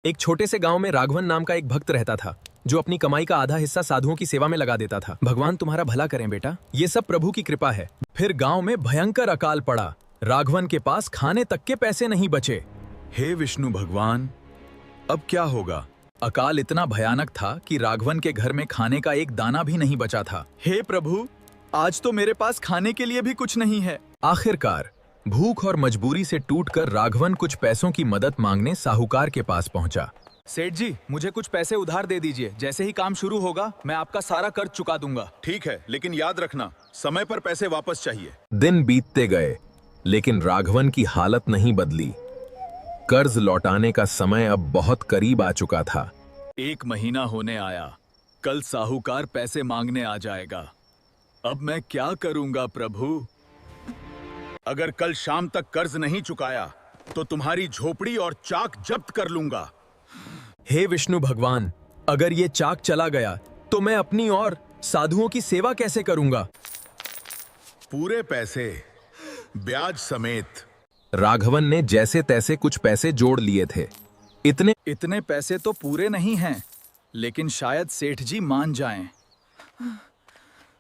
एक छोटे से गांव में राघवन नाम का एक भक्त रहता था जो अपनी कमाई का आधा हिस्सा साधुओं की सेवा में लगा देता था। भगवान तुम्हारा भला करें बेटा, ये सब प्रभु की कृपा है। फिर गांव में भयंकर अकाल पड़ा। राघवन के पास खाने तक के पैसे नहीं बचे। हे विष्णु भगवान, अब क्या होगा? अकाल इतना भयानक था कि राघवन के घर में खाने का एक दाना भी नहीं बचा था। हे प्रभु, आज तो मेरे पास खाने के लिए भी कुछ नहीं है। आखिरकार भूख और मजबूरी से टूटकर राघवन कुछ पैसों की मदद मांगने साहूकार के पास पहुंचा। सेठ जी, मुझे कुछ पैसे उधार दे दीजिए। जैसे ही काम शुरू होगा मैं आपका सारा कर्ज चुका दूंगा। ठीक है, लेकिन याद रखना, समय पर पैसे वापस चाहिए। दिन बीतते गए, लेकिन राघवन की हालत नहीं बदली। कर्ज लौटाने का समय अब बहुत करीब आ चुका था। 1 महीना होने आया, कल साहूकार पैसे मांगने आ जाएगा। अब मैं क्या करूंगा प्रभु? अगर कल शाम तक कर्ज नहीं चुकाया तो तुम्हारी झोपड़ी और चाक जब्त कर लूंगा। हे विष्णु भगवान, अगर ये चाक चला गया तो मैं अपनी और साधुओं की सेवा कैसे करूंगा? पूरे पैसे ब्याज समेत। राघवन ने जैसे तैसे कुछ पैसे जोड़ लिए थे। इतने पैसे तो पूरे नहीं हैं, लेकिन शायद सेठ जी मान जाएं।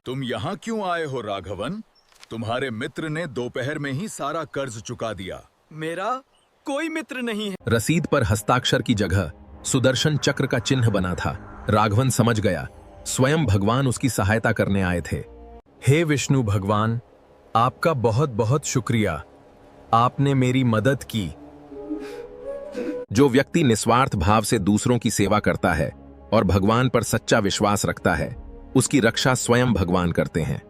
तुम यहाँ क्यों आए हो राघवन? तुम्हारे मित्र ने दोपहर में ही सारा कर्ज चुका दिया। मेरा कोई मित्र नहीं है। रसीद पर हस्ताक्षर की जगह सुदर्शन चक्र का चिन्ह बना था। राघवन समझ गया, स्वयं भगवान उसकी सहायता करने आए थे। हे विष्णु भगवान, आपका बहुत बहुत शुक्रिया, आपने मेरी मदद की। जो व्यक्ति निस्वार्थ भाव से दूसरों की सेवा करता है और भगवान पर सच्चा विश्वास रखता है, उसकी रक्षा स्वयं भगवान करते हैं।